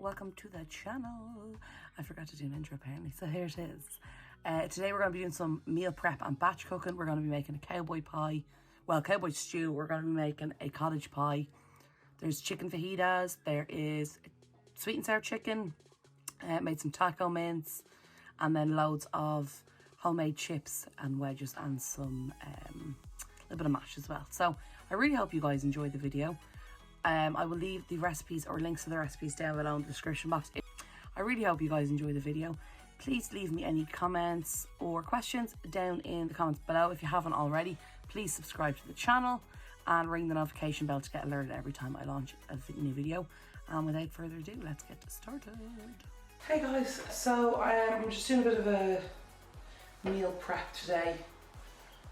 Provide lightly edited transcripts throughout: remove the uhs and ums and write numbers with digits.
welcome to the channel. I forgot to do an intro apparently, so here it is. Today we're going to be doing some meal prep and batch cooking. We're going to be making a cowboy pie, well, cowboy stew. We're going to be making a cottage pie. There's chicken fajitas, there is sweet and sour chicken, made some taco mince, and then loads of homemade chips and wedges and some little bit of mash as well. So I really hope you guys enjoy the video. I will leave the recipes or links to the recipes down below in the description box. I really hope you guys enjoy the video. Please leave me any comments or questions down in the comments below. If you haven't already, please subscribe to the channel and ring the notification bell to get alerted every time I launch a new video. And without further ado, let's get started. Hey guys, so I'm just doing a bit of a meal prep today.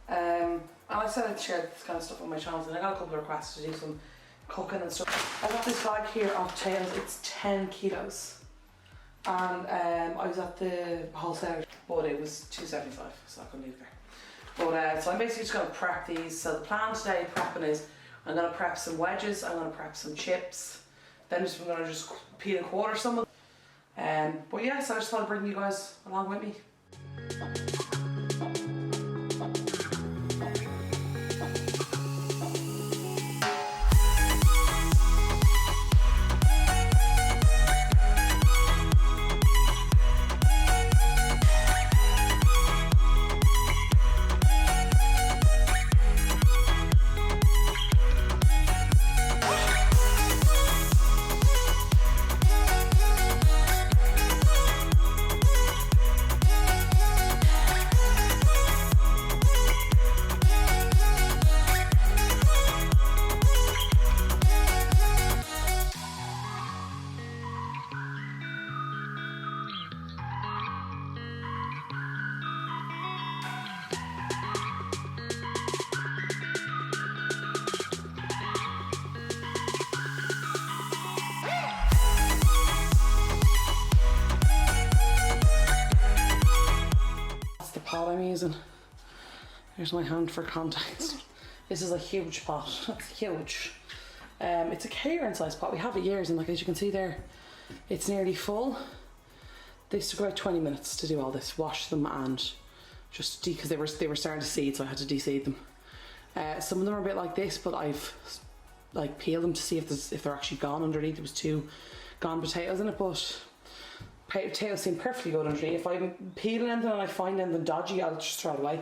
And I said I'd share this kind of stuff on my channel, and I got a couple of requests to do some cooking and stuff. I got this bag here of potatoes. It's 10 kilos, and I was at the wholesaler, but it was $2.75, so I couldn't leave it there. But so I'm basically just going to prep these. So the plan today prepping is I'm going to prep some wedges, I'm going to prep some chips, then I'm going to just peel and quarter some of them. But yeah, so I just thought I'd bring you guys along with me. I'm using. Here's my hand for context. This is a huge pot. It's huge. It's a catering size pot. We have it years, and like as you can see there, it's nearly full. This took about 20 minutes to do all this. Wash them and just because they were starting to seed, so I had to de-seed them. Some of them are a bit like this, but I've like peeled them to see if they're actually gone underneath. There was 2 gone potatoes in it, but potatoes seem perfectly good underneath. If I'm peeling anything and I find anything dodgy, I'll just throw it away.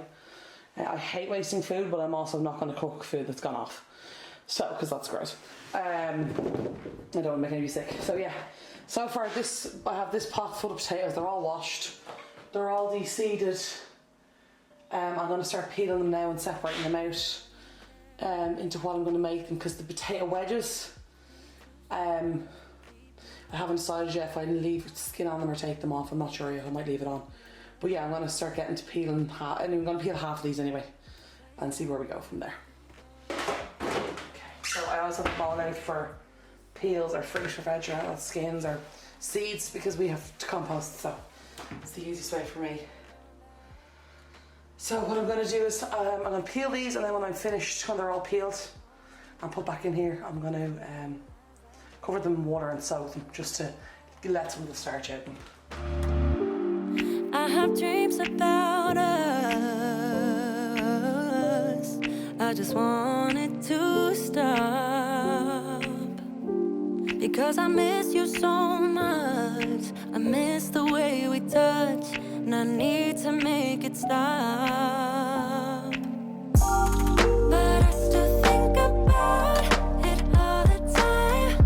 I hate wasting food, but I'm also not going to cook food that's gone off. So, because that's gross. I don't want to make anybody sick. So yeah, so far I have this pot full of potatoes. They're all washed. They're all de-seeded. I'm going to start peeling them now and separating them out into what I'm going to make them, because the potato wedges, I haven't decided yet if I leave skin on them or take them off. I'm not sure yet. I might leave it on. But yeah, I'm going to start getting to peeling half. And I'm going to peel half of these anyway and see where we go from there. Okay, so I always have them all out for peels or fruit or veg or skins or seeds, because we have to compost, so it's the easiest way for me. So what I'm going to do is I'm going to peel these, and then when I'm finished, when they're all peeled and put back in here, I'm going to cover them in water and soak them, just to let some of the starch out of them. I have dreams about us. I just want it to stop, because I miss you so much. I miss the way we touch, and I need to make it stop. But I still think about it all the time.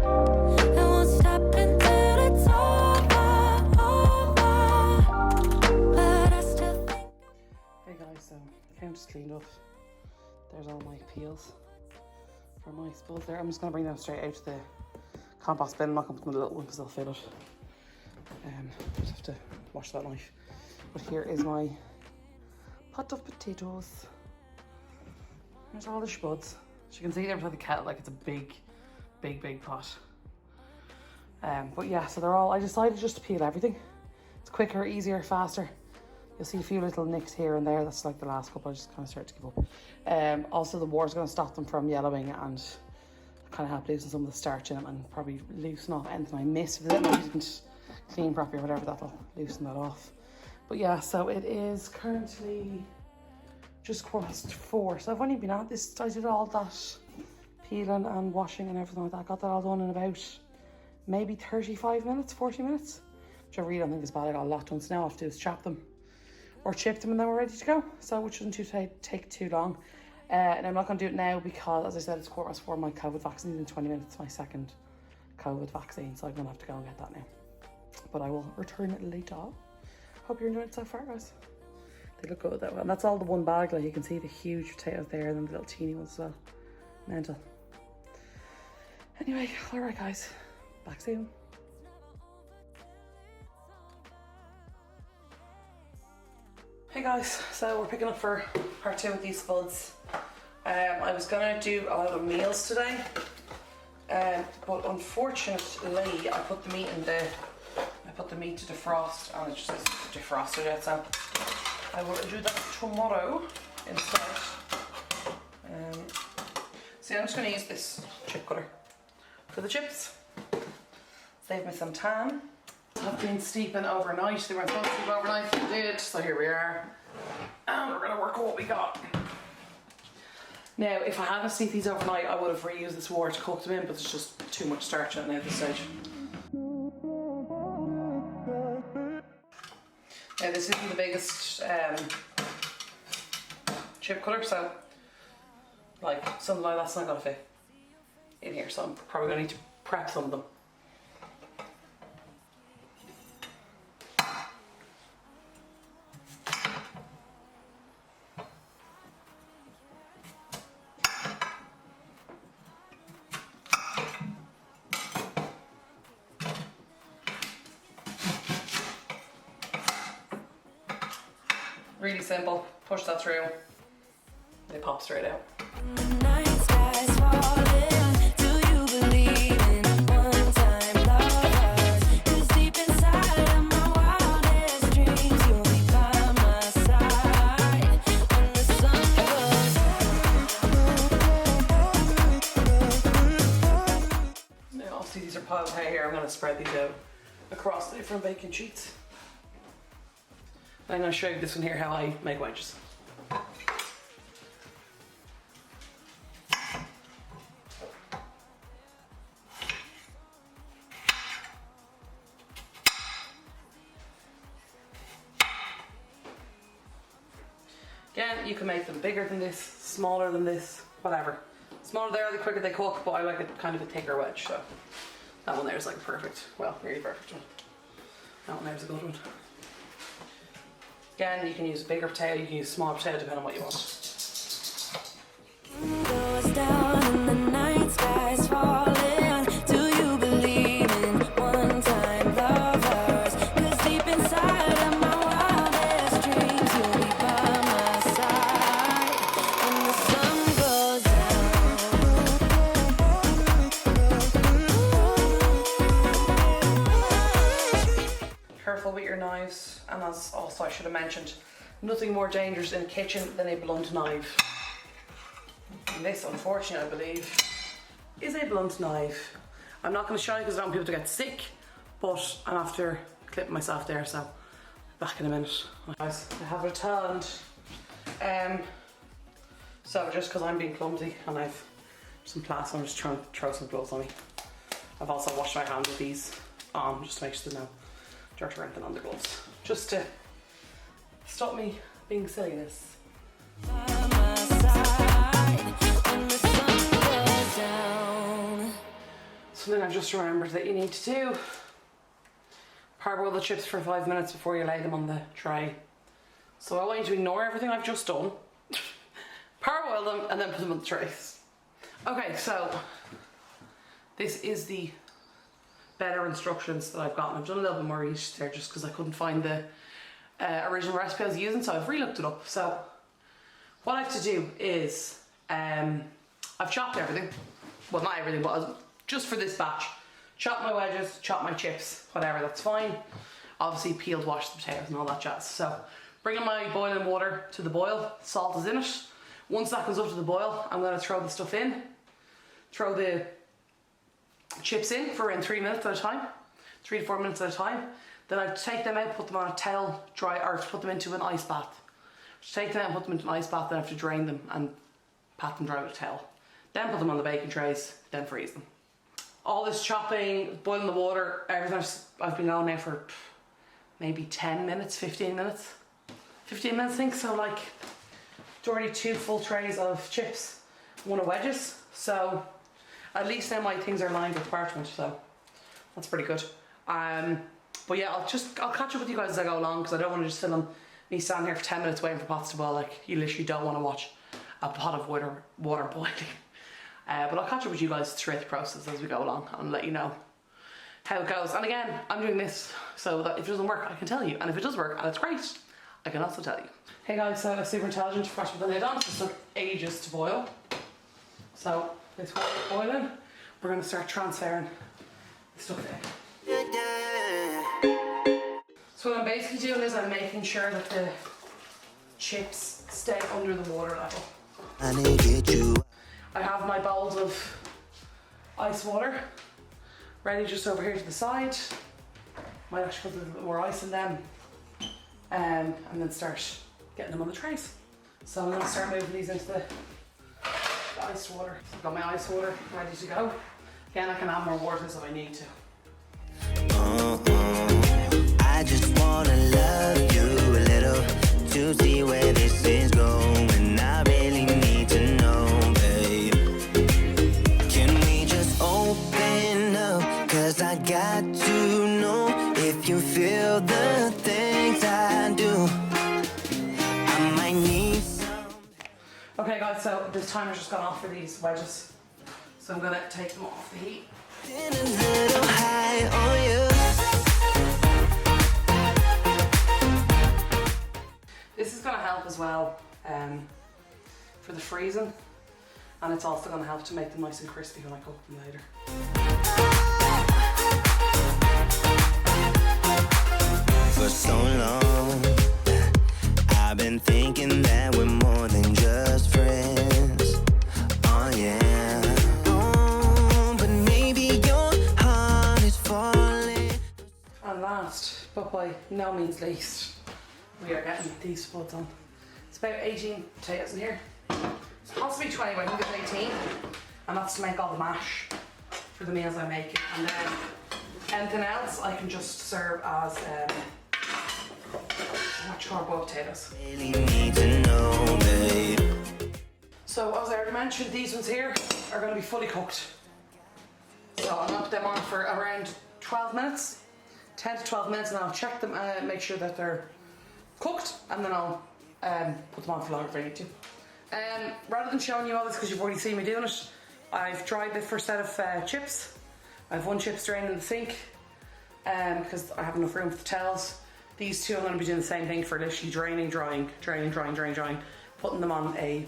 I won't stop until it's over. But I still think. Hey guys, so the counter's cleaned up. There's all my peels for my spuds there. I'm just going to bring them straight out to the compost bin. I'm not going to put them in the little one because they'll fill it. Just have to wash that knife. But here is my pot of potatoes. There's all the spuds. As you can see there beside the kettle, like it's a big pot. But yeah, so they're all, I decided just to peel everything. It's quicker, easier, faster. You'll see a few little nicks here and there. That's like the last couple. I just kind of started to give up. Also, the water's going to stop them from yellowing and kind of help loosen some of the starch in them and probably loosen off anything I missed. If I didn't clean properly or whatever, that'll loosen that off. But yeah, so it is currently just 4:15. So I've only been at this, I did all that peeling and washing and everything like that. I got that all done in about maybe 35 minutes, 40 minutes, which I really don't think is bad. I got a lot done. So now all I have to do is chop them or chip them and then we're ready to go. So which shouldn't take too long. And I'm not going to do it now because, as I said, it's 4:15. My COVID vaccine is in 20 minutes, my second COVID vaccine. So I'm going to have to go and get that now. But I will return it later. Hope you're enjoying it so far, guys. They look good though. And that's all the one bag. Like you can see the huge potatoes there and then the little teeny ones as well. Mental. Anyway, alright guys. Back soon. Hey guys, so we're picking up for part 2 with these spuds. I was gonna do a lot of meals today, but unfortunately I put the meat to defrost and it just isn't defrosted yet, so I will do that tomorrow instead. So I'm just gonna use this chip cutter for the chips. Save me some time. I've been steeping overnight. They weren't supposed to steep overnight, but they did, so here we are. And we're gonna work with what we got. Now, if I hadn't steeped these overnight, I would have reused this water to cook them in, but there's just too much starch in it now at this stage. Now, this isn't the biggest chip cutter, so like something like that's not gonna fit in here, so I'm probably gonna need to prep some of them. Really simple, push that through, they pop straight out. Now obviously these are piled high here, I'm going to spread these out across the different baking sheets. I'm going to show you this one here, how I make wedges. Again, you can make them bigger than this, smaller than this, whatever. Smaller there, the quicker they cook, but I like it kind of a thicker wedge, so that one there is like perfect, well, really perfect one. That one there is a good one. Again, you can use a bigger potato, you can use a small potato, depending on what you want. Goes down and the night sky's falling. Do you believe in one-time lovers? 'Cause deep inside of my wildest dreams, you'll be by my side when the sun goes down. Careful with your knives. And as also I should have mentioned, nothing more dangerous in a kitchen than a blunt knife. And this, unfortunately, I believe, is a blunt knife. I'm not going to show you because I don't want people to get sick, but I'm after clipping myself there, so back in a minute. Guys, I have it turned. So just because I'm being clumsy and I've some plaster, I'm just trying to throw some gloves on me. I've also washed my hands with these on just to make sure there's no dirt or anything on the gloves. Just to stop me being silliness. Something I've just remembered that you need to do. Parboil the chips for 5 minutes before you lay them on the tray. So I want you to ignore everything I've just done. Parboil them and then put them on the trays. Okay, so this is the better instructions that I've gotten. I've done a little bit more research there just because I couldn't find the original recipe I was using, so I've re-looked it up. So what I have to do is I've chopped everything, well not everything, but just for this batch, chop my wedges, chop my chips, whatever, that's fine. Obviously peeled, wash the potatoes and all that jazz. So bringing my boiling water to the boil, salt is in it. Once that goes up to the boil, I'm going to throw the stuff in, throw the chips in for around 3 minutes at a time, 3 to 4 minutes at a time. Then I take them out, put them on a towel, dry, or put them into an ice bath. Take them out, put them into an ice bath, then I have to drain them and pat them dry with a towel. Then put them on the baking trays, then freeze them. All this chopping, boiling the water, everything I've been going now for maybe 10 minutes, 15 minutes. 15 minutes I think, so like it's already 2 full trays of chips, 1 of Wedges. So at least now my things are lined with parchment, so that's pretty good. But yeah, I'll catch up with you guys as I go along, because I don't want to just film me standing here for 10 minutes waiting for pots to boil. Like, you literally don't want to watch a pot of water boiling. But I'll catch up with you guys throughout the process as we go along and let you know how it goes. And again, I'm doing this so that if it doesn't work, I can tell you. And if it does work and it's great, I can also tell you. Hey guys, so super intelligent, fresh with the lid on. This took ages to boil. So it's boiling. We're going to start transferring the stuff in. So what I'm basically doing is I'm making sure that the chips stay under the water level. I have my bowls of ice water ready just over here to the side. Might actually put a little bit more ice in them, and then start getting them on the trays. So I'm going to start moving these into the ice water. So I've got my ice water ready to go. Again, I can add more water if I need to. I just wanna love you a little to see where this is going. I really need to know, babe. Can we just open up? Cause I got to know if you feel the things I do. I might need some. Okay guys, so this timer's just gone off for these Wedges. So I'm gonna take them off the heat. Been a little high on you. This is going to help as well for the freezing, and it's also going to help to make them nice and crispy when I cook them later. For so long, I've been thinking that we're more than just friends. Oh yeah. Oh, but maybe your heart is falling. And last, but by no means least, we are getting these spuds on. It's about 18 potatoes in here. It's possibly 20, but I think it's 18. And that's to make all the mash for the meals I'm making. And then anything else I can just serve as boiled potatoes. Really need to know, babe. So as I already mentioned, these ones here are going to be fully cooked. So I'm going to put them on for around 12 minutes, 10 to 12 minutes, and I'll check them and make sure that they're cooked, and then I'll put them on for longer if I need to. Rather than showing you all this because you've already seen me doing it, I've dried the first set of chips. I have 1 chip strained in the sink because I have enough room for the towels. These 2 I'm going to be doing the same thing for, literally draining, drying, putting them on a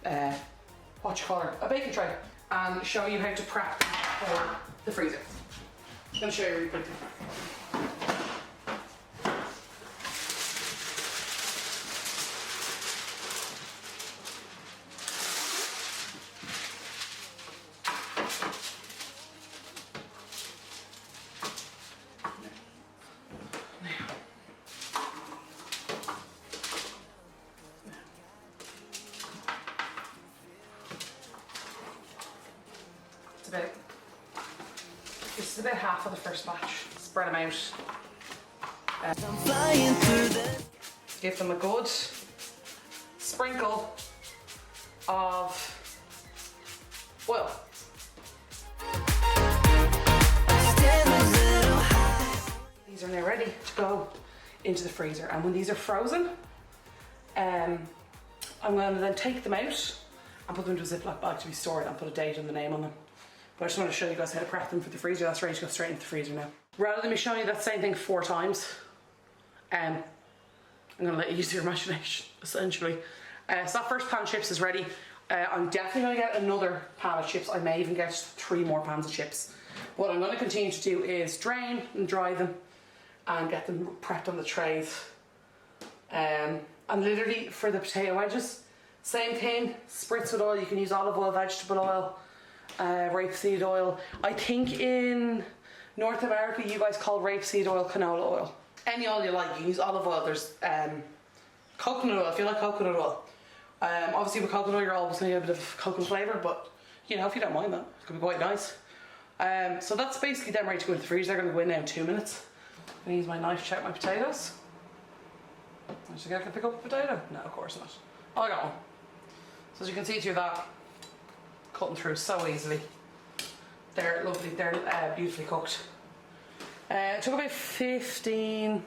a baking tray, and showing you how to prep for the freezer. I'm going to show you really quickly. This is about half of the first batch. Spread them out. Give them a good sprinkle of oil. These are now ready to go into the freezer, and when these are frozen, I'm going to then take them out and put them into a Ziploc bag to be stored and put a date and the name on them. But I just want to show you guys how to prep them for the freezer. That's ready to go straight into the freezer now. Rather than me showing you that same thing 4 times, I'm going to let you use your imagination, essentially. So that first pan of chips is ready. I'm definitely going to get another pan of chips. I may even get 3 more pans of chips. What I'm going to continue to do is drain and dry them and get them prepped on the trays. And literally for the potato wedges, same thing, spritz with oil. You can use olive oil, vegetable oil, rapeseed oil. I think in North America you guys call rapeseed oil canola oil. Any oil you like, you can use olive oil. There's coconut oil if you like coconut oil. Obviously with coconut oil you're always going to get a bit of coconut flavour, but you know, if you don't mind that, it could be quite nice. So that's basically them ready to go into the freezer. They're going to go in now in 2 minutes. I'm going to use my knife to check my potatoes. Did I pick up a potato? No, of course not. Oh, I got one. So as you can see through that, cutting through so easily. They're lovely, they're beautifully cooked. It took about 15,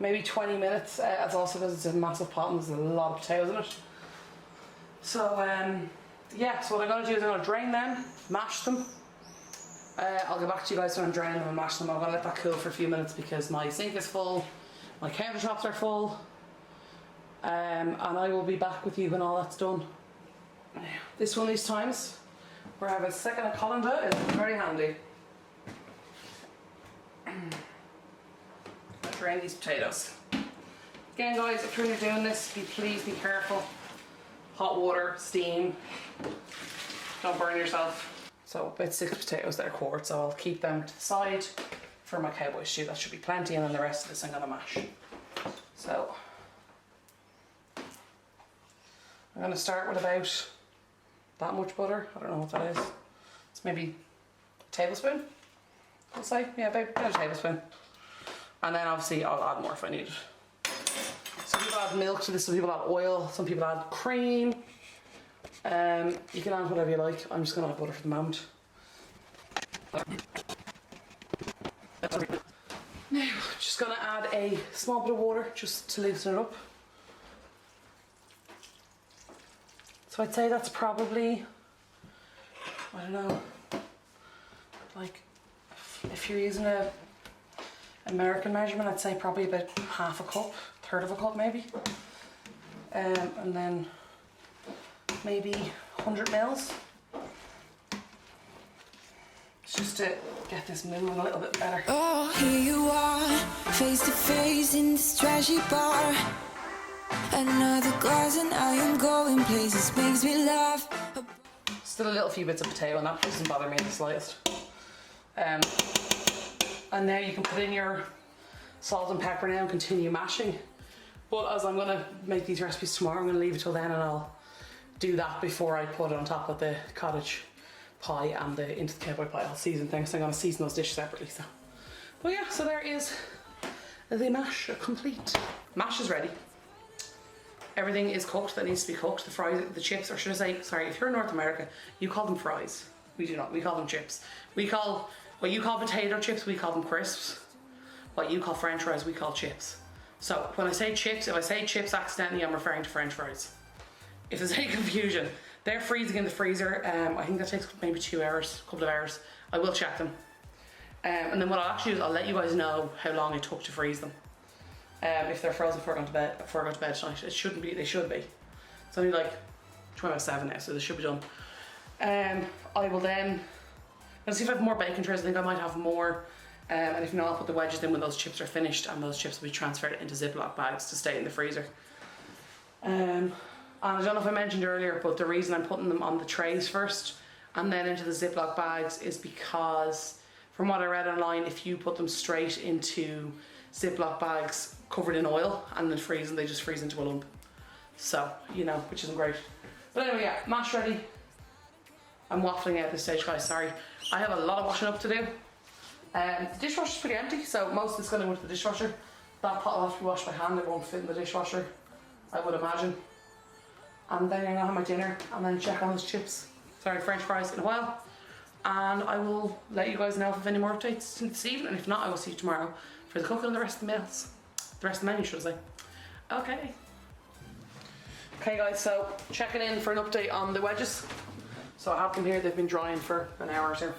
maybe 20 minutes, as also because it's a massive pot and there's a lot of potatoes in it. So yeah, so what I'm going to do is I'm going to drain them, mash them. I'll get back to you guys when I'm draining them and mash them. I'm going to let that cool for a few minutes because my sink is full, my countertops are full, and I will be back with you when all that's done. This one of these times where I have a second of colander is very handy. I'll drain these potatoes. Again guys, if you're doing this, please be careful. Hot water, steam, don't burn yourself. So about 6 potatoes that are quarts, so I'll keep them to the side for my cowboy stew. That should be plenty, and then the rest of this I'm going to mash. So I'm going to start with about that much butter. I don't know what that is. It's maybe a tablespoon, I'll say. Yeah, about a tablespoon. And then obviously I'll add more if I need it. Some people add milk to this, some people add oil, some people add cream. You can add whatever you like. I'm just going to add butter for the moment. Now, just going to add a small bit of water just to loosen it up. So I'd say that's probably, I don't know, like if you're using a American measurement, I'd say probably about half a cup, third of a cup maybe. And then maybe 100 mils. Just to get this moving a little bit better. Oh, here you are, face to face in this trashy bar. Another glass and I am going places, makes me laugh. Still a little few bits of potato and that doesn't bother me in the slightest. And now you can put in your salt and pepper now and continue mashing. But as I'm going to make these recipes tomorrow, I'm going to leave it till then and I'll do that before I put it on top of the cottage pie and into the cowboy pie. I'll season things, so I'm going to season those dishes separately. So, but yeah, so there is the mash complete. Mash is ready. Everything is cooked that needs to be cooked. The fries, the chips, or should I say, sorry, if you're in North America, you call them fries. We do not. We call them chips. We call, what you call potato chips, we call them crisps. What you call French fries, we call chips. So when I say chips, if I say chips accidentally, I'm referring to French fries. If there's any confusion, they're freezing in the freezer. I think that takes maybe 2 hours, a couple of hours. I will check them. And then what I'll actually do is I'll let you guys know how long it took to freeze them. If they're frozen before I go to bed tonight. It shouldn't be, they should be. It's only like 7 now, so they should be done. I will then, let's see if I have more bacon trays. I think I might have more. And if not, I'll put the wedges in when those chips are finished, and those chips will be transferred into Ziploc bags to stay in the freezer. And I don't know if I mentioned earlier, but the reason I'm putting them on the trays first and then into the Ziploc bags is because, from what I read online, if you put them straight into Ziploc bags covered in oil and then freeze them, they just freeze into a lump. So, you know, which isn't great. But anyway, yeah, mash ready. I'm waffling out at this stage, guys, sorry. I have a lot of washing up to do. The dishwasher's pretty empty, so most of it's going to go into the dishwasher. That pot will have to be washed by hand, it won't fit in the dishwasher, I would imagine. And then I'm going to have my dinner and then check on those chips, sorry, French fries in a while. And I will let you guys know if I have any more updates this evening, and if not, I will see you tomorrow for the cooking and the rest of the meals. The rest of the menu, should I say. Okay. Okay guys, so checking in for an update on the wedges. So I have them here, they've been drying for an hour or so.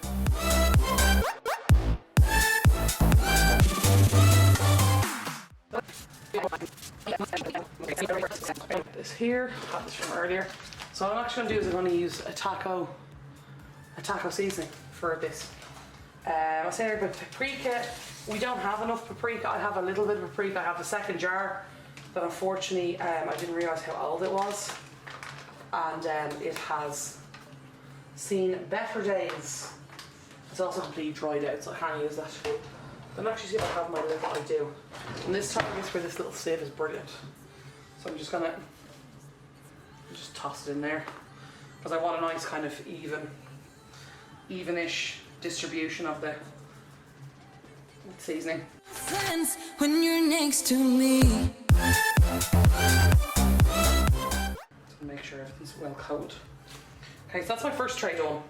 This here, got this from earlier. So what I'm actually going to do is I'm going to use a taco seasoning for this. I was saying about paprika. We don't have enough paprika. I have a little bit of paprika. I have a second jar that unfortunately I didn't realise how old it was, and it has seen better days. It's also completely dried out, so I can't use that. I'll actually see if I have my lip. I do. And this target for this little sieve is brilliant. So I'm just gonna just toss it in there because I want a nice kind of evenish distribution of the seasoning. Friends, when you're next to me. Make sure everything's well coated. Okay, so that's my first tray done.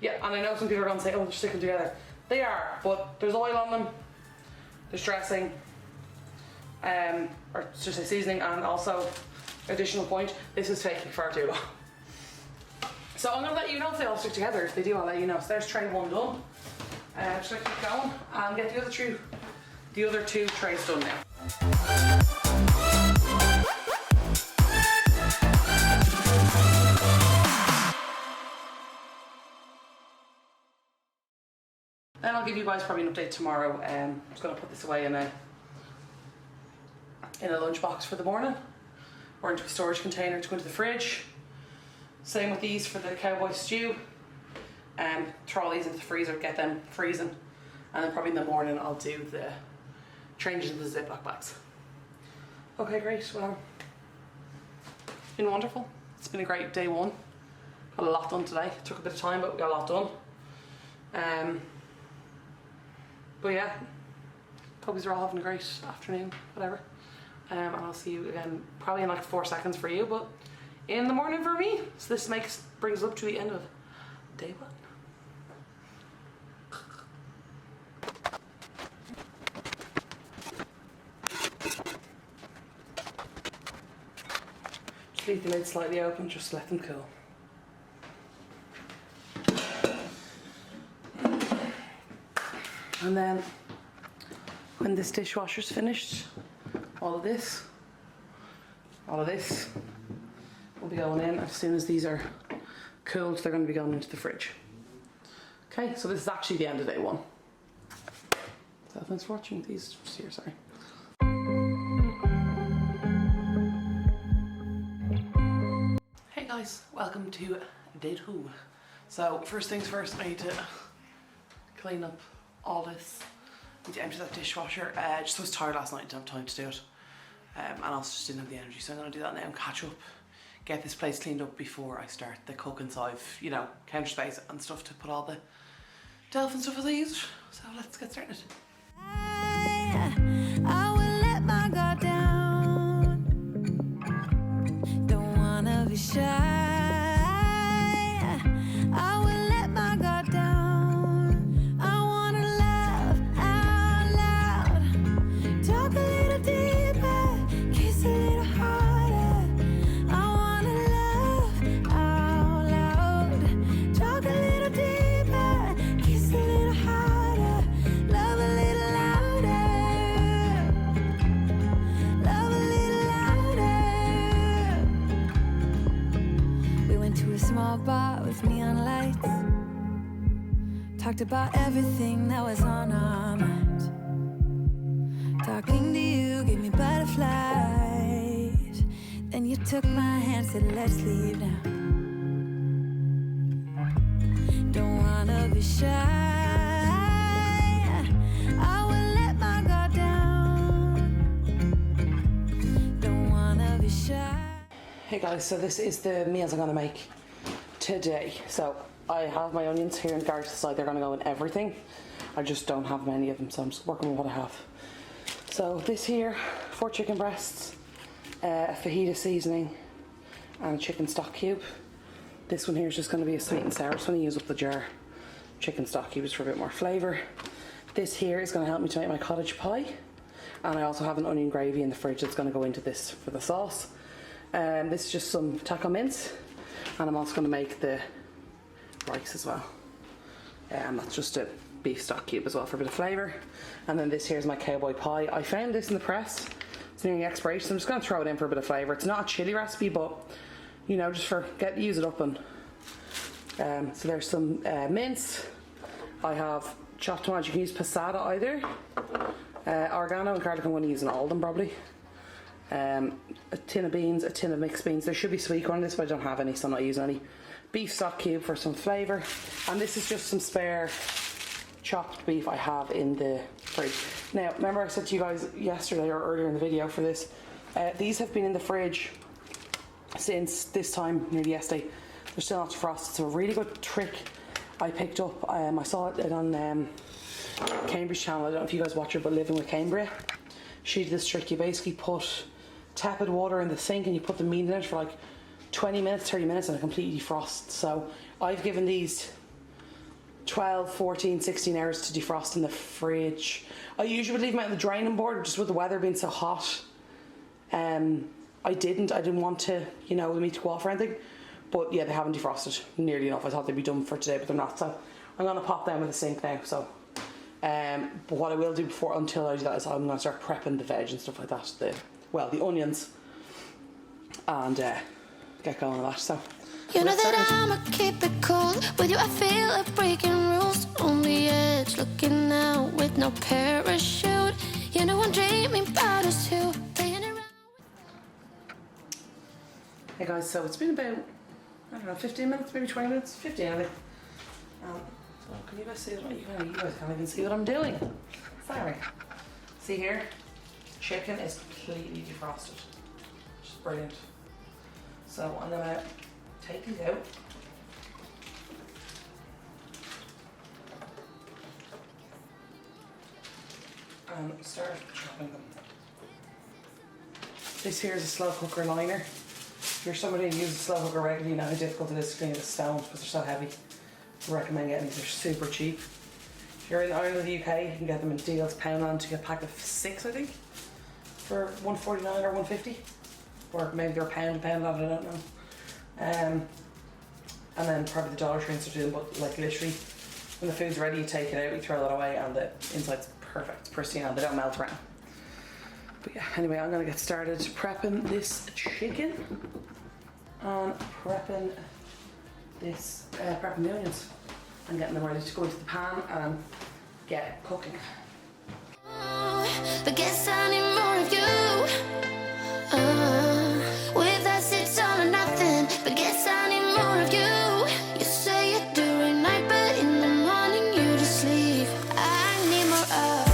Yeah, and I know some people are going to say, oh, they're sticking together. They are, but there's oil on them, there's dressing, or should I say seasoning, and also, additional point, this is taking far too long. So I'm going to let you know if they all stick together. If they do, I'll let you know. So there's tray 1 done. Just going to keep going and get the other two trays done now. Then I'll give you guys probably an update tomorrow. I'm just going to put this away in a lunchbox for the morning, or into a storage container to go into the fridge. Same with these for the Cowboy stew. Throw all these into the freezer, get them freezing, and then probably in the morning I'll do the changes into the Ziploc bags. Okay, great. Well, it's been wonderful. It's been a great day 1. Got a lot done today. It took a bit of time, but we got a lot done. But yeah, hope you're all having a great afternoon, whatever. And I'll see you again probably in like 4 seconds for you, but in the morning for me. So this brings us up to the end of day 1. Just leave the lid slightly open, just let them cool. And then when this dishwasher's finished, all of this will be going in. As soon as these are cooled, they're going to be going into the fridge. Okay, so this is actually the end of day 1. So thanks for watching. These just here, sorry. Hey guys, welcome to day 2. So first things first, I need to clean up all this. I need to empty that dishwasher. Just was tired last night, didn't have time to do it. And also just didn't have the energy, so I'm going to do that now and catch up. Get this place cleaned up before I start the cooking, so I've, you know, counter space and stuff to put all the delf and stuff as I use. So let's get started. I will let my guard down. Don't wanna be shy. I will let my guard down. I wanna laugh out loud. Talk a little deeper, kiss a little harder. I wanna laugh out loud. Talk a little deeper, kiss a little harder. Love a little louder. Love a little louder. We went to a small bar with neon lights. Talked about everything that was on our minds. Talking to you gave me butterflies. Then you took my hand, said let's leave now. Don't wanna be shy. I will let my guard down. Don't wanna be shy. Hey guys, so this is the meals I'm going to make today. So I have my onions here in the garage side. They're going to go in everything. I just don't have many of them, so I'm just working with what I have. So this here, 4 chicken breasts, a fajita seasoning, and a chicken stock cube. This one here is just going to be a sweet and sour. Just going to use up the jar chicken stock cubes for a bit more flavour. This here is going to help me to make my cottage pie, and I also have an onion gravy in the fridge that's going to go into this for the sauce. This is just some taco mince, and I'm also going to make the rice as well. And that's just a beef stock cube as well for a bit of flavour. And then this here is my cowboy pie. I found this in the press. It's nearing expiration, so I'm just going to throw it in for a bit of flavour. It's not a chilli recipe, but you know, just for use it up. And so there's some mince. I have chopped tomatoes. You can use passata either. Oregano and garlic. I'm going to use all of them probably. A tin of beans, a tin of mixed beans. There should be sweetcorn in this, but I don't have any, so I'm not using any. beef stock cube for some flavour, and this is just some spare chopped beef I have in the fridge. Now, remember I said to you guys yesterday or earlier in the video for this, these have been in the fridge since this time, nearly yesterday. They're still not defrosted. So a really good trick I picked up, I saw it on Cambridge's channel. I don't know if you guys watch her, but Living with Cambria. She did this trick. You basically put tepid water in the sink and you put the meat in it for like 20 minutes, 30 minutes, and it completely defrosts. So I've given these 12, 14, 16 hours to defrost in the fridge. I usually would leave them out on the draining board, just with the weather being so hot. I didn't want to, you know, the meat to go off or anything. But yeah, they haven't defrosted nearly enough. I thought they'd be done for today, but they're not. So I'm gonna pop them in the sink now. So, but what I will do until I do that is I'm gonna start prepping the veg and stuff like that. The onions, and get going on that. So. You know that I'ma keep it cool. With you I feel like breaking rules. On the edge, looking out with no parachute. You know I'm dreaming about us too. Playing around. Hey guys, so it's been about, I don't know, 15 minutes, maybe 20 minutes, 15 I think. So can you guys see what you guys can't even see what I'm doing. Sorry. See here? Chicken is completely defrosted. Just brilliant. So I'm gonna take these out. And start chopping them. This here is a slow cooker liner. If you're somebody who uses a slow cooker regularly, you know how difficult it is to clean the stones because they're so heavy. I recommend getting these, they're super cheap. If you're in Ireland or the UK, you can get them in deals, Poundland, to get a pack of 6 I think, for $1.49 or $1.50. Or maybe they're pound, I don't know. And then probably the Dollar Tree to do them, but like literally when the food's ready you take it out, you throw that away, and the inside's perfect, pristine, and they don't melt around. But yeah, anyway, I'm gonna get started prepping this chicken and prepping the onions and getting them ready to go into the pan and get cooking. But guess I need more of you. With us it's all or nothing. But guess I need more of you. You say you do at night, but in the morning you just sleep. I need more of.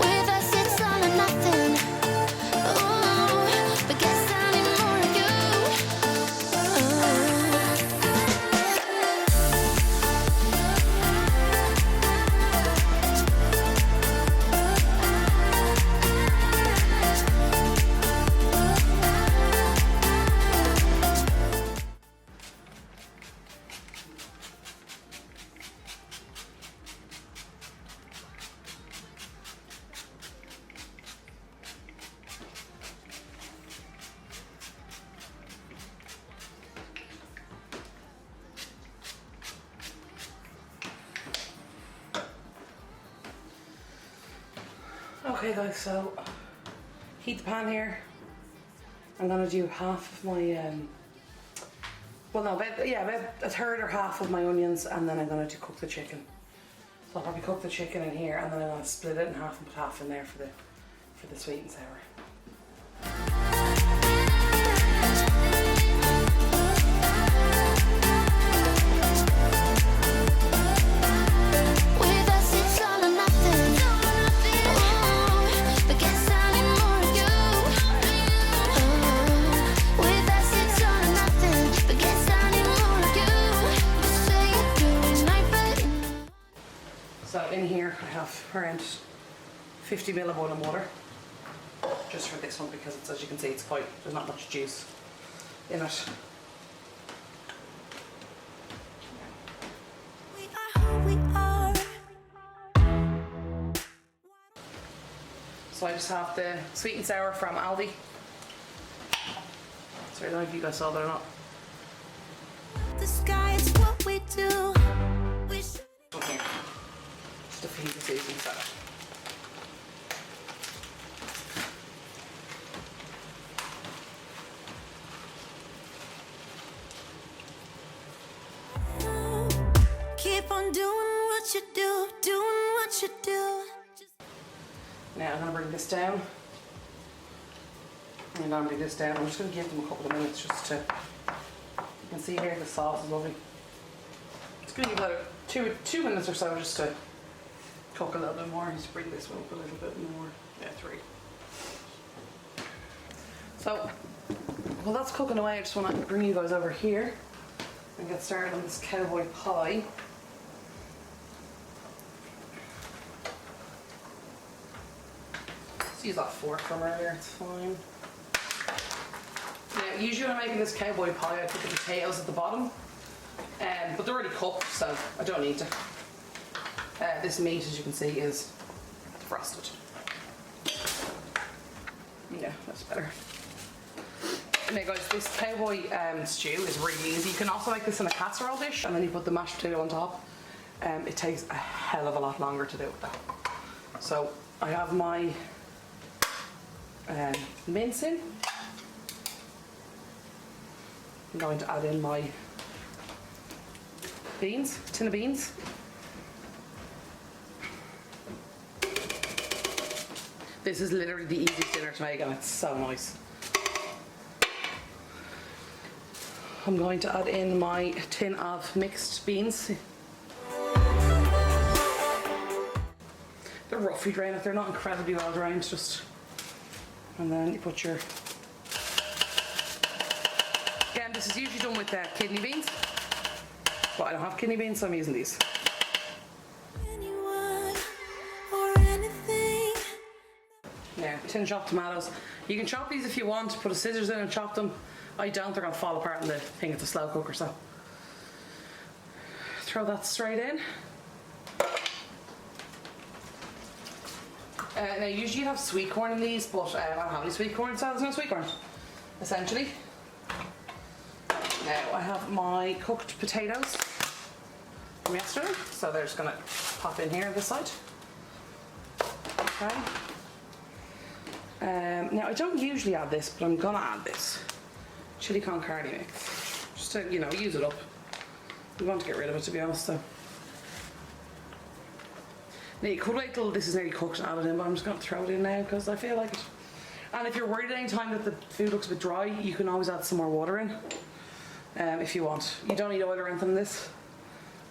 With us it's all or nothing. Ooh, but guess I need more of you. Okay guys, so heat the pan here. I'm gonna do half of my, about a third or half of my onions, and then I'm gonna cook the chicken. So I'll probably cook the chicken in here, and then I'm gonna split it in half and put half in there for the sweet and sour. So in here I have around 50 ml of boiling water, just for this one, because it's, as you can see, there's not much juice in it. So I just have the sweet and sour from Aldi. Sorry, I don't know if you guys saw that or not. The sky is what we do. Okay. Just a few seasoning soda. Keep on doing what you do, doing what you do. Now I'm going to bring this down I'm going to do this down. I'm just going to give them a couple of minutes just to, you can see here the sauce is lovely. It's going to give about two minutes or so just to cook a little bit more. Just bring this one up a little bit more. Yeah, 3. So, while that's cooking away, I just want to bring you guys over here and get started on this cowboy pie. Just use that fork from earlier, it's fine. Now, usually when I'm making this cowboy pie, I put the potatoes at the bottom, but they're already cooked, so I don't need to. This meat, as you can see, is frosted. Yeah, that's better. Now guys, this cowboy stew is really easy. You can also make this in a casserole dish and then you put the mashed potato on top. It takes a hell of a lot longer to do with that. So I have my mince in. I'm going to add in my beans, tin of beans. This is literally the easiest dinner to make and it's so nice. I'm going to add in my tin of mixed beans. They're roughly drained, they're not incredibly well drained, just. And then you put your. Again, this is usually done with kidney beans, but I don't have kidney beans, so I'm using these. Yeah, tin chopped tomatoes. You can chop these if you want, put a scissors in and chop them. I don't, they're going to fall apart in the thing. It's a slow cooker, so throw that straight in. Now usually you have sweet corn in these, but I don't have any sweet corn, so there's no sweet corn, essentially. Now I have my cooked potatoes from yesterday, so they're just going to pop in here on this side. Okay. Now I don't usually add this, but I'm going to add this. Chili con carne mix, just to, you know, use it up. We want to get rid of it, to be honest, so. Now you could wait till this is nearly cooked and add it in, but I'm just going to throw it in now because I feel like it. And if you're worried at any time that the food looks a bit dry, you can always add some more water in, if you want. You don't need oil or anything in this.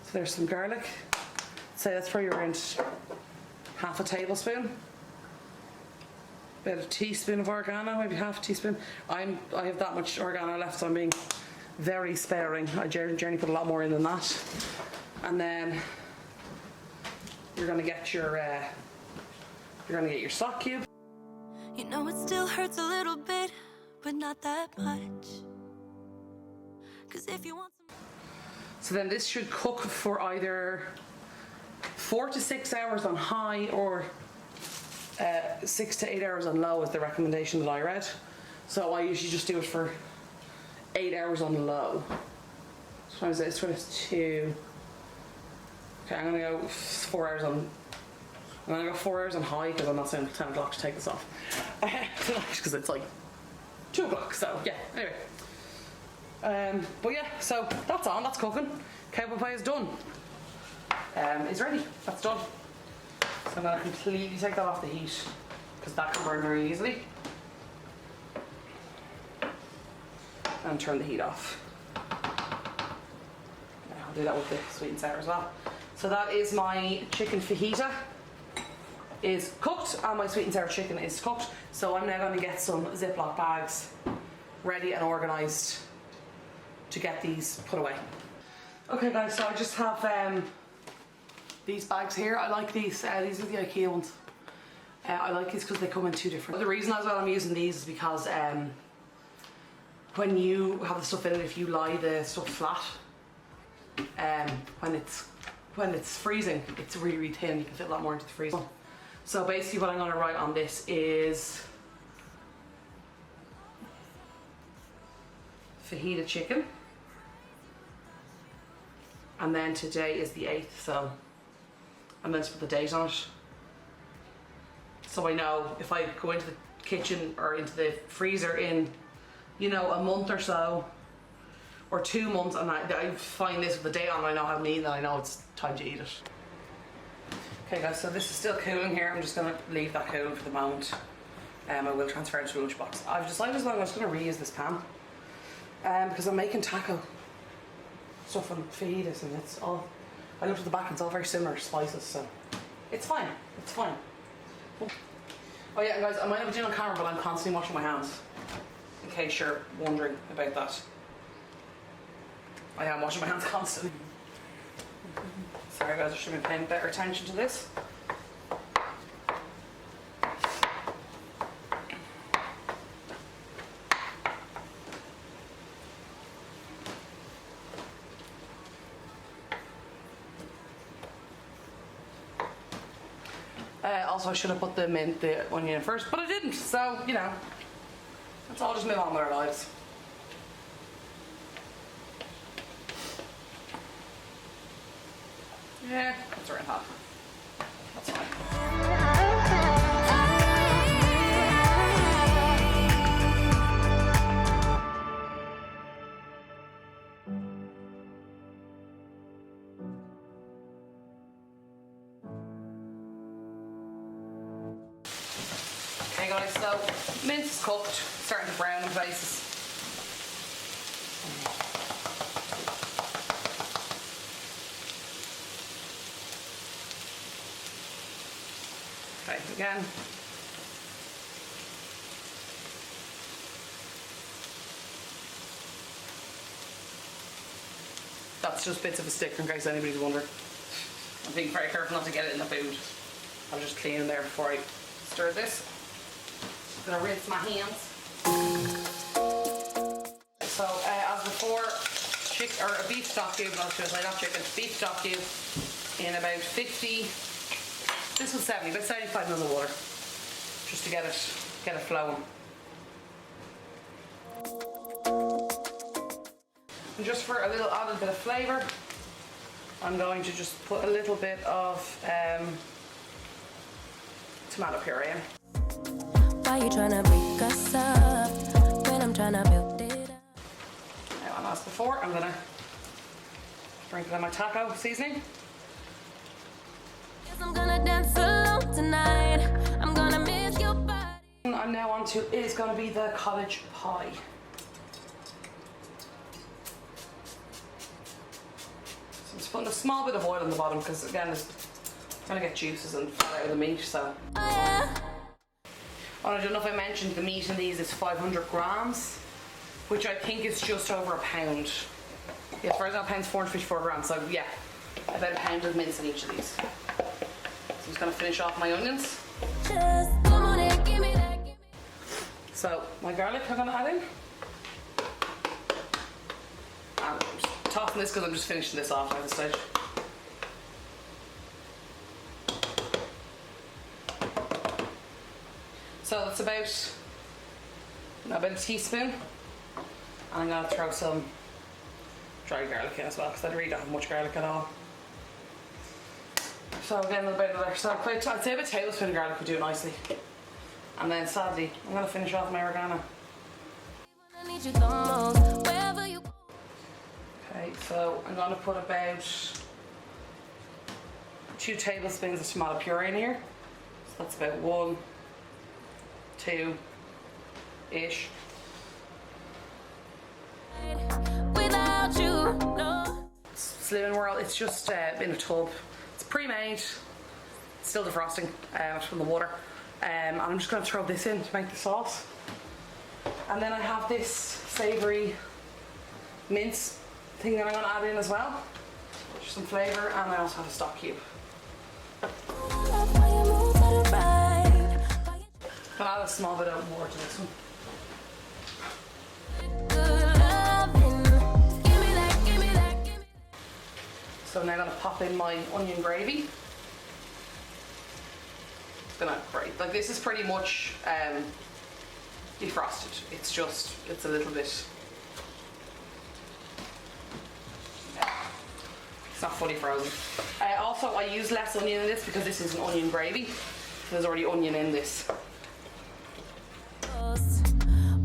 So there's some garlic. So that's probably around half a tablespoon. About a teaspoon of oregano, maybe half a teaspoon. I have that much oregano left, so I'm being very sparing. I generally put a lot more in than that. And then you're gonna get your stock cube. You know it still hurts a little bit, but not that much. 'Cause if you want some. So then this should cook for either 4 to 6 hours on high or 6 to 8 hours on low is the recommendation that I read. So I usually just do it for 8 hours on low. So it's 22. Okay, I'm gonna go 4 hours on. I'm gonna go 4 hours on high because I'm not saying 10 o'clock to take this off. Because it's like 2 o'clock. So yeah. Anyway. But yeah. So that's on. That's cooking. Cowboy pie is done. It's ready. That's done. So I'm going to completely take that off the heat because that can burn very easily. And turn the heat off. I'll do that with the sweet and sour as well. So that is my chicken fajita is cooked and my sweet and sour chicken is cooked. So I'm now going to get some Ziploc bags ready and organised to get these put away. Okay guys, so I just have these bags here. I like these. These are the IKEA ones. I like these because they come in 2 different. The reason as well I'm using these is because when you have the stuff in it, if you lie the stuff flat, when it's freezing, it's really, really thin. You can fit a lot more into the freezer. So basically what I'm going to write on this is fajita chicken. And then today is the 8th, so I'm going to put the date on it. So I know if I go into the kitchen or into the freezer in, you know, a month or so, or 2 months, and I find this with the date on, I know how mean that I know it's time to eat it. Okay guys, so this is still cooling here. I'm just going to leave that cooling for the moment. I will transfer it to a lunchbox. I've decided as well I'm just going to reuse this pan because I'm making taco stuff and fajitas, and it's all, I looked at the back and it's all very similar spices, so it's fine, it's fine. Oh yeah, guys, I might not be doing it on camera, but I'm constantly washing my hands, in case you're wondering about that. I am washing my hands constantly. Sorry guys, I should be paying better attention to this. Also, I should have put the onion in first, but I didn't, so, you know, let's all just move on with our lives. Yeah, that's around half. That's fine. Okay guys, so mince is cooked, starting to brown in places. Okay, again. That's just bits of a stick in case anybody's wondering. I'm being very careful not to get it in the food. I'm just cleaning there before I stir this. I'm gonna rinse my hands. So as before, a beef stock cube, not chicken, beef stock cube in about 50, this was 70, about 75 mils of water, just to get it flowing. And just for a little added bit of flavour, I'm going to just put a little bit of tomato puree in. Why you trying to break us up when I'm trying to build it up? Now, and as before, I'm going to sprinkle in my taco seasoning. Yes, I'm gonna dance alone tonight. I'm gonna miss your body. I'm now on to is going to be the cottage pie. So I'm just putting a small bit of oil on the bottom because again it's going to get juices and fat out of the meat. So. Oh yeah. Oh, I don't know if I mentioned the meat in these is 500 grams, which I think is just over a pound. Yeah, for example, a pound's 454 grams. So yeah, about a pound of mince in each of these. So I'm just going to finish off my onions. Just come on and give me that. So my garlic I'm going to add in. And I'm just tossing this because I'm just finishing this off at this stage. So that's about a teaspoon. And I'm going to throw some dry garlic in as well because I really don't have much garlic at all. So again, a little bit of another, so I'd say about a tablespoon of garlic would do it nicely. And then sadly, I'm going to finish off my oregano. Okay, so I'm going to put about 2 tablespoons of tomato puree in here. So that's about 1, 2-ish. Without you, no. Slimming Whirl, it's just in a tub. It's pre-made, still defrosting from the water. And I'm just going to throw this in to make the sauce. And then I have this savoury mince thing that I'm going to add in as well. Just some flavour, and I also have a stock cube. I'll add a small bit of more to this one. So now I'm going to pop in my onion gravy. It's going to grate. Like this is pretty much defrosted. It's a little bit, it's not fully frozen. Also, I use less onion in this because this is an onion gravy. There's already onion in this.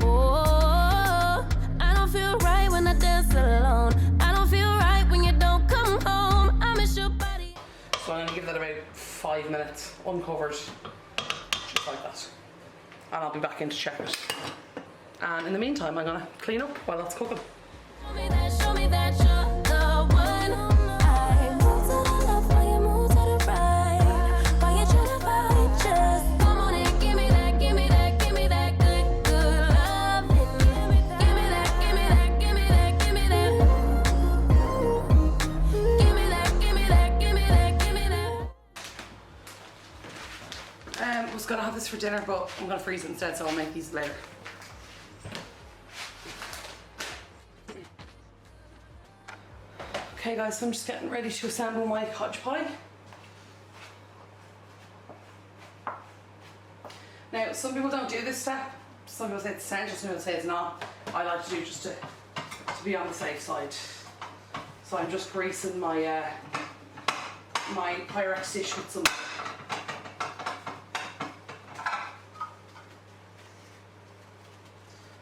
Oh, I don't feel right when I dance alone. I don't feel right when you don't come home. I miss your body. So I'm going to give that about 5 minutes uncovered, just like that. and I'll be back in to check it. And in the meantime, I'm gonna clean up while that's cooking. Show me that you're the one. I move to the left while you move to the right. While you try to fight, just come on and give me that, give me that, give me that good, good loving. Give me that, give me that, give me that, give me that. Give me that, give me that, give me that, give me that. Was gonna have this for dinner, but I'm gonna freeze it instead, so I'll make these later. Okay guys, so I'm just getting ready to assemble my cottage pie. Now, some people don't do this step. Some people say it's essential, some people say it's not. I like to do just to be on the safe side. So I'm just greasing my my Pyrex dish with some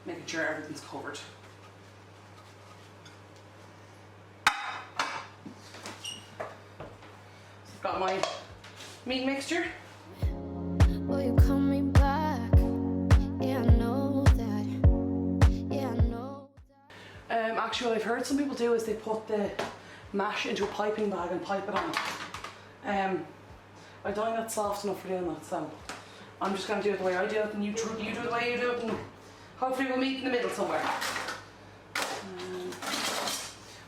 making sure everything's covered. Got my meat mixture. Will you call me back? Yeah, I know that. Yeah, I know that. Actually, what I've heard some people do is they put the mash into a piping bag and pipe it on. I don't think that's soft enough for doing that, so I'm just going to do it the way I do it, and you do it the way you do it, and hopefully we'll meet in the middle somewhere.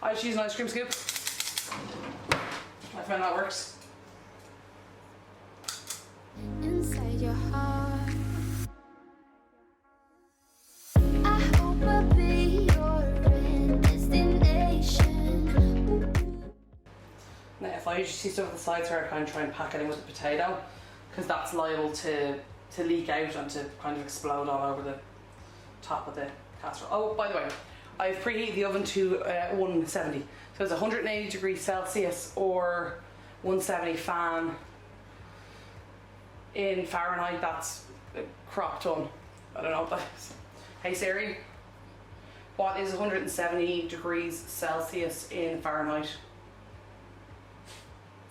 I just use an ice cream scoop. I find that works. Inside your heart, I hope I'll be your destination. Now, if I usually see stuff at the sides here, I kind of try and pack it in with a potato, because that's liable to leak out and to kind of explode all over the top of the casserole. Oh, by the way, I've preheated the oven to 170, so it's 180 degrees Celsius or 170 fan. In Fahrenheit, that's a crop ton. I don't know what that is. Hey Siri, what is 170 degrees Celsius in Fahrenheit?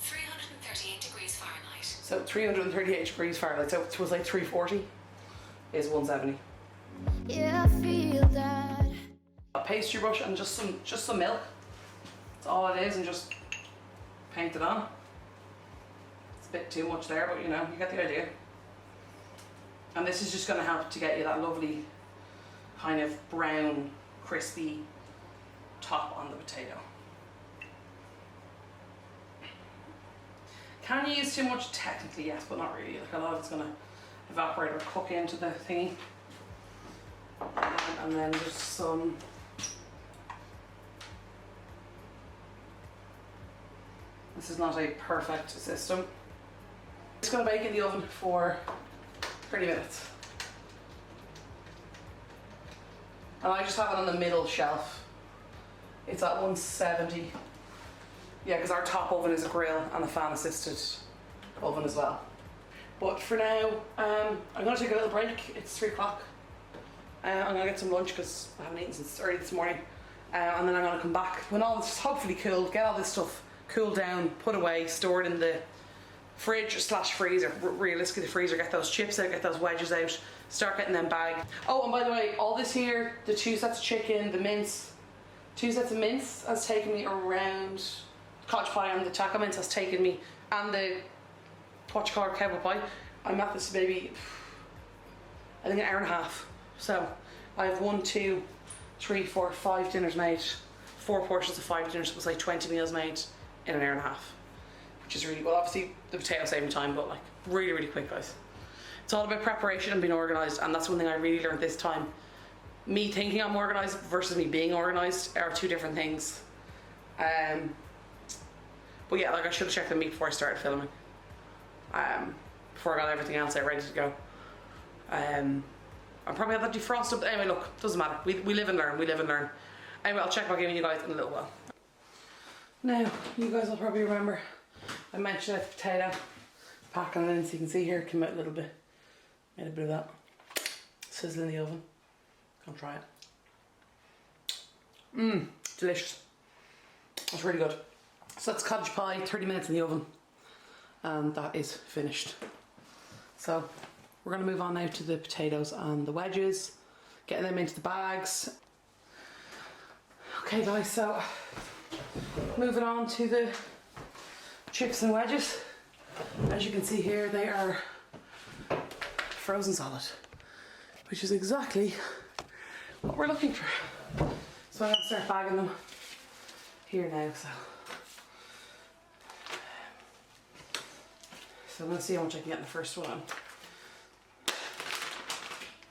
338 degrees Fahrenheit. So 338 degrees Fahrenheit, so it was like 340 is 170. Yeah, I feel that. A pastry brush and just some milk. That's all it is, and just paint it on. A bit too much there, but you know, you get the idea. And this is just going to help to get you that lovely kind of brown, crispy top on the potato. Can you use too much? Technically yes, but not really. Like, a lot of it's going to evaporate or cook into the thingy. And then just some this is not a perfect system. It's going to bake in the oven for 30 minutes. And I just have it on the middle shelf. It's at 170. Yeah, because our top oven is a grill and a fan assisted oven as well. But for now, I'm going to take a little break. It's 3 o'clock. I'm going to get some lunch because I haven't eaten since early this morning. And then I'm going to come back when all this is hopefully cooled, get all this stuff cooled down, put away, stored in the fridge / freezer. Realistically the freezer, get those chips out, get those wedges out, start getting them bagged. Oh, and by the way, all this here, the 2 sets of chicken, the mince, 2 sets of mince has taken me around, cottage pie and the taco mince has taken me, and the, what you call it, cowboy pie. I'm at this baby, I think an hour and a half. So I have 1, 2, 3, 4, 5 dinners made, 4 portions of 5 dinners, it was like 20 meals made in an hour and a half. Which is really, well, obviously the potato saving time, but like really, really quick, guys. It's all about preparation and being organised, and that's one thing I really learned this time. Me thinking I'm organised versus me being organised are 2 different things. But yeah, like I should have checked the meat before I started filming. Before I got everything else out ready to go. I probably have that defrosted, but anyway, look, doesn't matter. We live and learn, we live and learn. Anyway, I'll check back in with you guys in a little while. Now, you guys will probably remember I mentioned the potato, packing it in, so you can see here, it came out a little bit, made a bit of that sizzle in the oven. Come try it. Delicious. That's really good. So that's cottage pie, 30 minutes in the oven, and that is finished. So We're going to move on now to the potatoes and the wedges, getting them into the bags. Okay guys, so moving on to the chips and wedges. As you can see here, they are frozen solid, which is exactly what we're looking for. So I'm going to start bagging them here now. So I'm going to see how much I can get in the first one.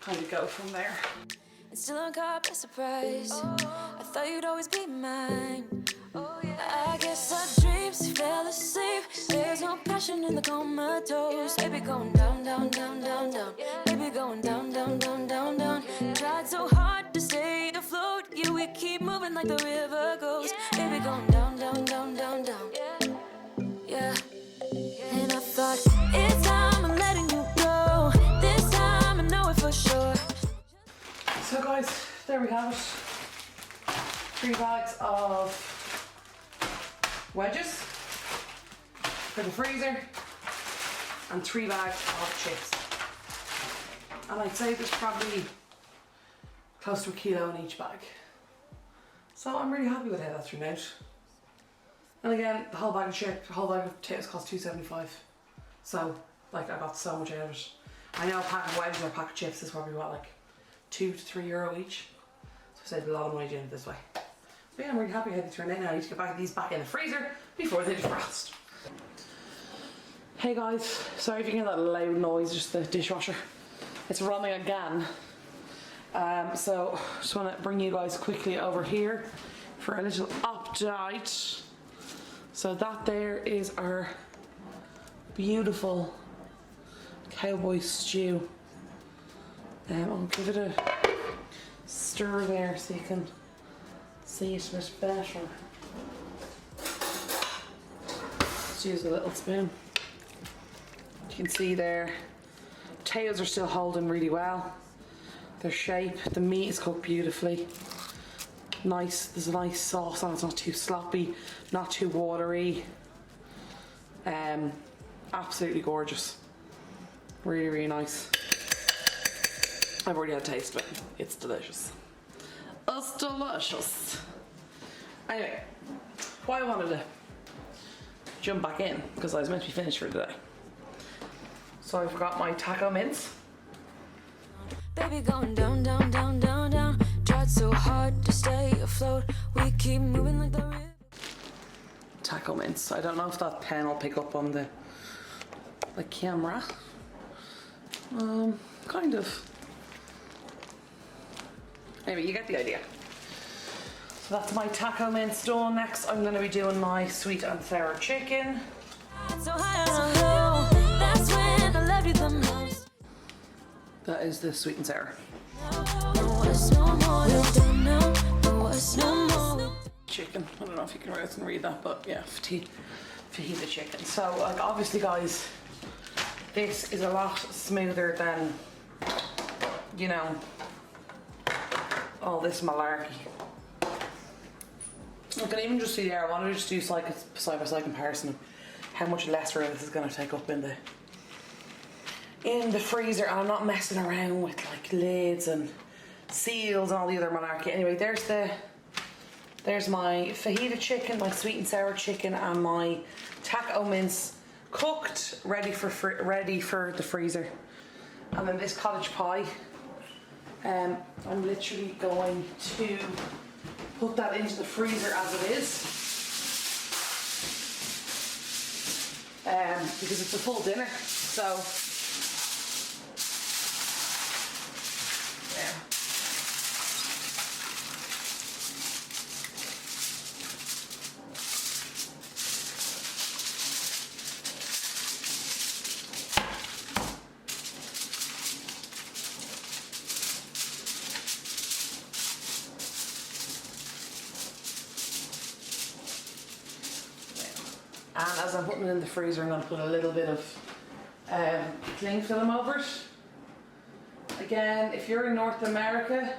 Kind of go from there. It's still on caught by surprise. I thought you'd always be mine. I guess our dreams fell asleep. There's no passion in the comatose. Baby going down, down, down, down, down. Baby going down, down, down, down, down. Tried so hard to stay afloat. Yeah, we keep moving like the river goes. Baby going down, down, down, down, down. Yeah. And I thought, it's time I'm letting you go. This time I know it for sure. So guys, there we have it. 3 bags of wedges for the freezer and 3 bags of chips. And I'd say there's probably close to 1 kilo in each bag. So I'm really happy with how that turned out. And again, the whole bag of potatoes cost $2.75. So like I got so much out of it. I know a pack of wedges or a pack of chips is probably what, like €2 to €3 each. So I saved a lot of money doing it this way. But yeah, I'm really happy how they turned out now. I need to get these back in the freezer before they defrost. Hey guys, sorry if you can hear that loud noise, just the dishwasher. It's running again. So just want to bring you guys quickly over here for a little update. So that there is our beautiful Cowboy stew. I'll give it a stir there so you can see it a bit better. Just use a little spoon. You can see there, potatoes are still holding really well. Their shape, the meat is cooked beautifully. Nice, there's a nice sauce on it, it's not too sloppy, not too watery. Absolutely gorgeous. Really, really nice. I've already had a taste of it. It's delicious. It's delicious. Anyway, why I wanted to jump back in, because I was meant to be finished for today. So I forgot my taco mince. Baby going down, down, down, down, down. Tried so hard to stay afloat. We keep moving like the river. Taco mince. I don't know if that pen will pick up on the camera. Kind of. Anyway, you get the idea. So that's my taco mince done. Next, I'm going to be doing my sweet and sour chicken. So high on a hill, that's when I loved you the most. That is the sweet and sour. Chicken. I don't know if you can read that, but yeah, fajita chicken. So, like, obviously, guys, this is a lot smoother than, you know, all this malarkey. I can even just see there, I wanted to just do like a side-by-side comparison of how much less room this is going to take up in the freezer, and I'm not messing around with like lids and seals and all the other malarkey. Anyway, there's my fajita chicken, my sweet and sour chicken, and my taco mince cooked, ready for the freezer. And then this cottage pie. I'm literally going to put that into the freezer as it is, because it's a full dinner. So yeah. And as I'm putting it in the freezer, I'm going to put a little bit of cling film over it. Again, if you're in North America,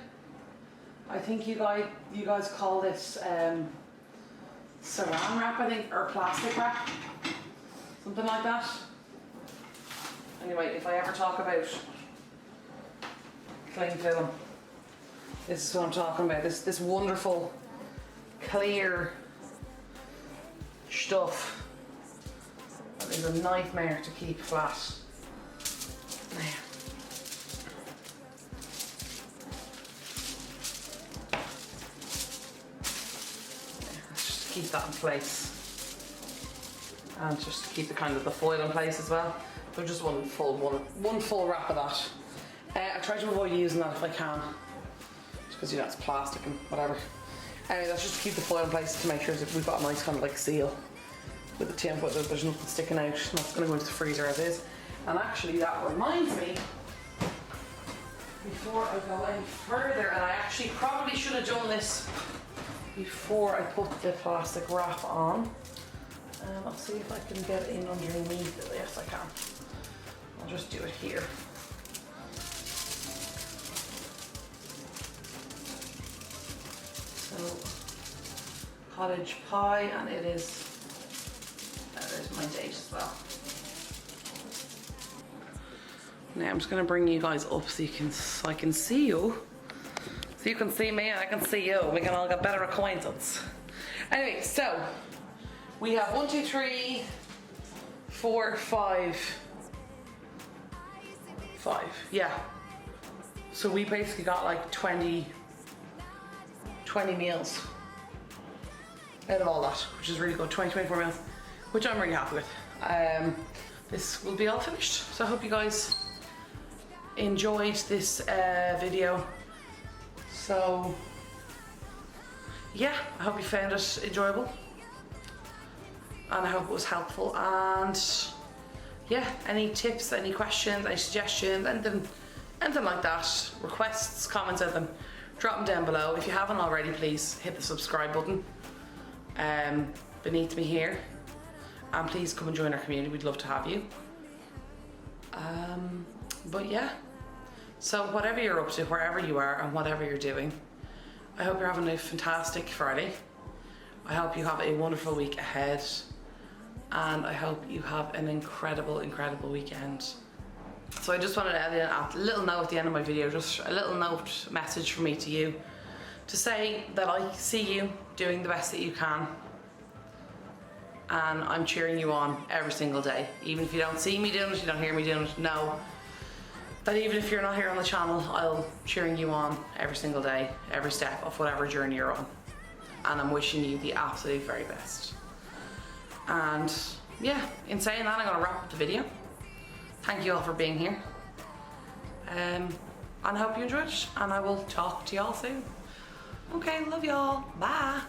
I think you guys call this saran wrap, I think, or plastic wrap, something like that. Anyway, if I ever talk about cling film, this is what I'm talking about. This wonderful, clear stuff that is a nightmare to keep flat. Now, let's just keep that in place. And just to keep the kind of the foil in place as well. So just one full wrap of that. I try to avoid using that if I can, just because you know it's plastic and whatever. Anyway, that's just to keep the foil in place to make sure that we've got a nice kind of like seal with the tin, but there's nothing sticking out. That's going to go into the freezer as is. And actually, that reminds me, before I go any further, and I actually probably should have done this before I put the plastic wrap on. I'll see if I can get in underneath it. Yes, I can. I'll just do it here. So, cottage pie, and it is, there's my date as well. Now I'm just going to bring you guys up so I can see you. So you can see me and I can see you. We can all get better acquaintance. Anyway, so we have 1, 2, 3, 4, 5. 5, yeah. So we basically got like 20 meals out of all that, which is really good. 24 meals, which I'm really happy with. This will be all finished. So I hope you guys enjoyed this video. So yeah, I hope you found it enjoyable. And I hope it was helpful, and yeah, any tips, any questions, any suggestions, anything like that, requests, comments of them, drop them down below. If you haven't already, please hit the subscribe button beneath me here, and please come and join our community. We'd love to have you. But yeah, so whatever you're up to, wherever you are and whatever you're doing, I hope you're having a fantastic Friday. I hope you have a wonderful week ahead. And I hope you have an incredible, incredible weekend. So I just wanted to add in a little note at the end of my video, just a little note message from me to you, to say that I see you doing the best that you can, and I'm cheering you on every single day. Even if you don't see me doing it, you don't hear me doing it, know that even if you're not here on the channel, I'll cheering you on every single day, every step of whatever journey you're on. And I'm wishing you the absolute very best. And yeah, in saying that, I'm going to wrap up the video. Thank you all for being here. And I hope you enjoyed it, and I will talk to y'all soon. Okay, love y'all. Bye.